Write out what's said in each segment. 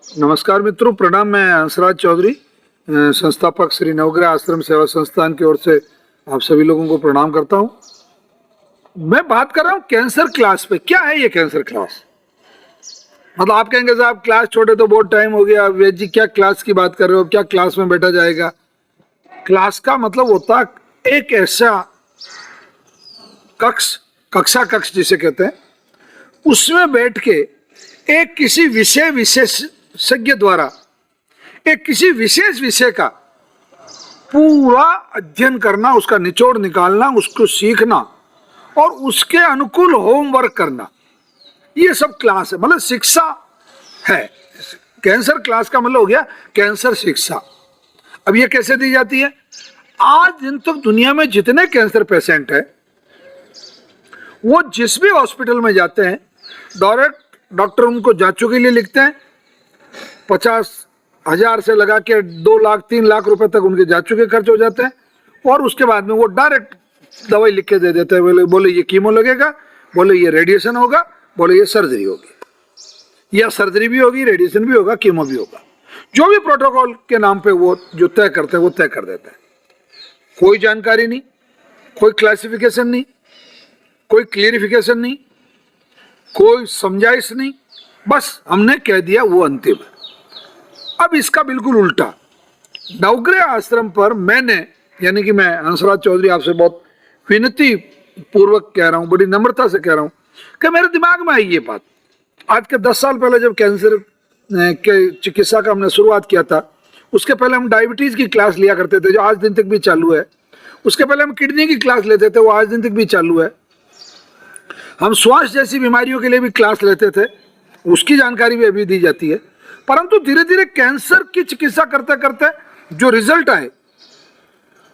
नमस्कार मित्रों, प्रणाम। मैं हंसराज चौधरी, संस्थापक श्री नवग्रह आश्रम सेवा संस्थान की ओर से आप सभी लोगों को प्रणाम करता हूं। मैं बात कर रहा हूं कैंसर क्लास पे। क्या है ये कैंसर क्लास? मतलब आप कहेंगे साहब क्लास छोड़े तो बहुत टाइम हो गया, वेद जी क्या क्लास की बात कर रहे हो, क्या क्लास में बैठा जाएगा? क्लास का मतलब होता एक ऐसा कक्ष जिसे कहते हैं, उसमें बैठ के एक किसी विशेषज्ञ द्वारा एक किसी विशेष विषय का पूरा अध्ययन करना, उसका निचोड़ निकालना, उसको सीखना और उसके अनुकूल होमवर्क करना, ये सब क्लास है। मतलब शिक्षा है। कैंसर क्लास का मतलब हो गया कैंसर शिक्षा। अब ये कैसे दी जाती है? आज दिन तक दुनिया में जितने कैंसर पेशेंट हैं, वो जिस भी हॉस्पिटल में जाते हैं, डायरेक्ट डॉक्टर उनको जांचों के लिए लिखते हैं। 50,000 से लगा के 2 लाख 3 लाख रुपए तक उनके जांचों के खर्च हो जाते हैं। और उसके बाद में वो डायरेक्ट दवाई लिख के दे देते हैं। बोले ये कीमो लगेगा, बोले ये रेडिएशन होगा, बोले ये सर्जरी होगी, या सर्जरी भी होगी, रेडिएशन भी होगा, कीमो भी होगा। जो भी प्रोटोकॉल के नाम पे वो जो तय करते हैं वो तय कर देते हैं। कोई जानकारी नहीं, कोई क्लासिफिकेशन नहीं, कोई क्लियरिफिकेशन नहीं, कोई समझाइश नहीं, बस हमने कह दिया वो अंतिम है। अब इसका बिल्कुल उल्टा नवग्रह आश्रम पर मैंने, यानी कि मैं हंसराज चौधरी आपसे बहुत विनती पूर्वक कह रहा हूं, बड़ी नम्रता से कह रहा हूं कि मेरे दिमाग में आई ये बात। आज के 10 साल पहले जब कैंसर के चिकित्सा का हमने शुरुआत किया था, उसके पहले हम डायबिटीज की क्लास लिया करते थे, जो आज दिन तक भी चालू है। उसके पहले हम किडनी की क्लास लेते थे, वो आज दिन तक भी चालू है। हम श्वास जैसी बीमारियों के लिए भी क्लास लेते थे, उसकी जानकारी भी अभी दी जाती है। परंतु धीरे धीरे कैंसर की चिकित्सा करते करते जो रिजल्ट आए,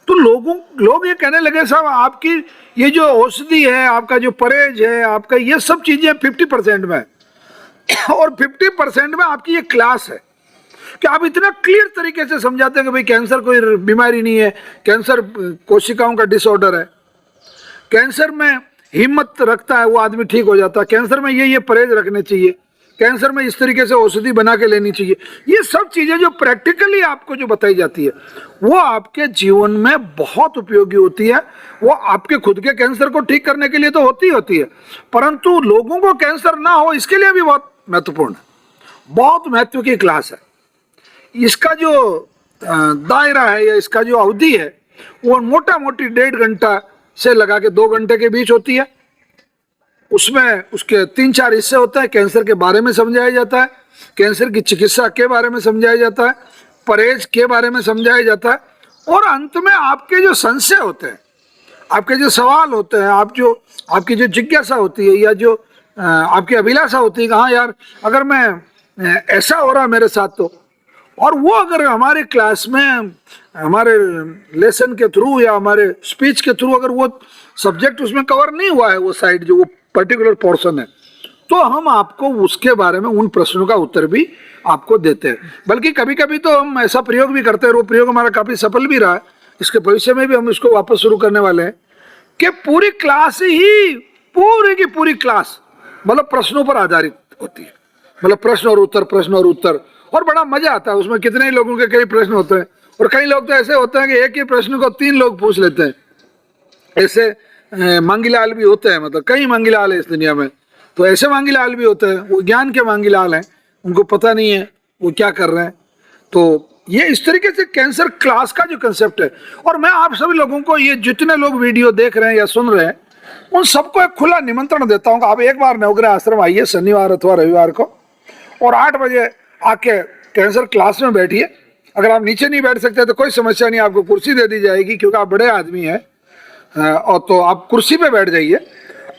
तो लोग ये कहने लगे साहब आपकी ये जो औषधि है, आपका जो परहेज है, आपका ये सब चीजें 50% में और 50% में आपकी ये क्लास है कि आप इतना क्लियर तरीके से समझाते हैं कि भाई कैंसर कोई बीमारी नहीं है, कैंसर कोशिकाओं का डिसऑर्डर है, कैंसर में हिम्मत रखता है वो आदमी ठीक हो जाता है, कैंसर में ये परहेज रखने चाहिए, कैंसर में इस तरीके से औषधि बना के लेनी चाहिए। ये सब चीजें जो प्रैक्टिकली आपको जो बताई जाती है, वो आपके जीवन में बहुत उपयोगी होती है। वो आपके खुद के कैंसर को ठीक करने के लिए तो होती है, परंतु लोगों को कैंसर ना हो इसके लिए भी बहुत महत्वपूर्ण है, बहुत महत्व की क्लास है। इसका जो दायरा है या इसका जो अवधि है, वो मोटा मोटी 1.5 घंटा से लगा के 2 घंटे के बीच होती है। उसमें उसके 3-4 हिस्से होते हैं। कैंसर के बारे में समझाया जाता है, कैंसर की चिकित्सा के बारे में समझाया जाता है, परहेज के बारे में समझाया जाता है, और अंत में आपके जो संशय होते हैं, आपके जो सवाल होते हैं, आपकी जो जिज्ञासा होती है या जो आपकी अभिलाषा होती है कि हाँ यार अगर मैं ऐसा हो रहा मेरे साथ तो, और वो अगर हमारे क्लास में हमारे लेसन के थ्रू या हमारे स्पीच के थ्रू अगर वो सब्जेक्ट उसमें कवर नहीं हुआ है, वो साइड जो वो पर्टिकुलर पोर्शन है, तो हम आपको उसके बारे में उन प्रश्नों का उत्तर भी आपको देते हैं। बल्कि कभी कभी तो हम ऐसा प्रयोग भी करते हैं, और वो प्रयोग हमारा काफी सफल भी रहा है। इसके भविष्य में भी हम इसको वापस शुरू करने वाले हैं कि पूरी क्लास ही, पूरी की पूरी क्लास मतलब प्रश्नों पर आधारित होती है। मतलब प्रश्न और उत्तर, और बड़ा मजा आता है उसमें। कितने ही लोगों के कई प्रश्न होते हैं, और कई लोग तो ऐसे होते हैं कि एक ही प्रश्न को 3 लोग पूछ लेते हैं। ऐसे मांगीलाल भी होते हैं, मतलब कई मांगीलाल है इस दुनिया में। तो ऐसे मांगीलाल भी होते हैं, वो ज्ञान के मांगीलाल हैं, उनको पता नहीं है वो क्या कर रहे हैं। तो ये इस तरीके से कैंसर क्लास का जो कंसेप्ट है, और मैं आप सभी लोगों को, ये जितने लोग वीडियो देख रहे हैं या सुन रहे हैं, उन सबको एक खुला निमंत्रण देता हूँ कि आप एक बार नवग्रह आश्रम आइए शनिवार अथवा रविवार को, और 8 बजे आके कैंसर क्लास में बैठिए। अगर आप नीचे नहीं बैठ सकते तो कोई समस्या नहीं, आपको कुर्सी दे दी जाएगी क्योंकि आप बड़े आदमी हैं, और तो आप कुर्सी पे बैठ जाइए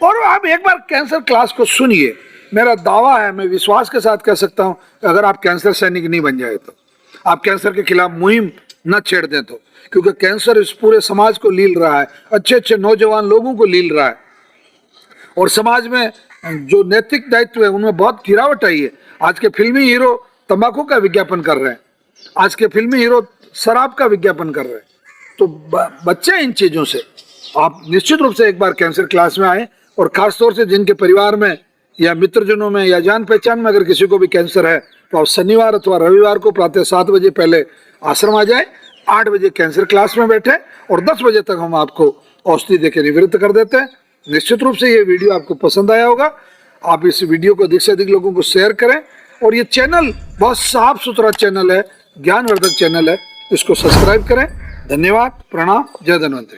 और आप एक बार कैंसर क्लास को सुनिए। मेरा दावा है, मैं विश्वास के साथ कह सकता हूं, अगर आप कैंसर सैनिक नहीं बन जाए तो, आप कैंसर के खिलाफ मुहिम न छेड़ दें तो, क्योंकि कैंसर इस पूरे समाज को लील रहा है, अच्छे नौजवान लोगों को लील रहा है, और समाज में जो नैतिक दायित्व है उनमें बहुत गिरावट आई है। आज के फिल्मी हीरो तंबाकू का विज्ञापन कर रहे हैं, आज के फिल्मी हीरो शराब का विज्ञापन कर रहे हैं। तो बच्चे इन चीजों से, आप निश्चित रूप से एक बार कैंसर क्लास में आए, और खासतौर से जिनके परिवार में या मित्रजनों में या जान पहचान में अगर किसी को भी कैंसर है, तो आप शनिवार अथवा रविवार को प्रातः 7 बजे पहले आश्रम आ जाए, 8 बजे कैंसर क्लास में बैठे और 10 बजे तक हम आपको औषधि देकर निवृत्त कर देते हैं। निश्चित रूप से ये वीडियो आपको पसंद आया होगा। आप इस वीडियो को अधिक से अधिक लोगों को शेयर करें और ये चैनल बहुत साफ सुथरा चैनल है, ज्ञानवर्धक चैनल है, इसको सब्सक्राइब करें। धन्यवाद, प्रणाम, जय धन्वंतरी।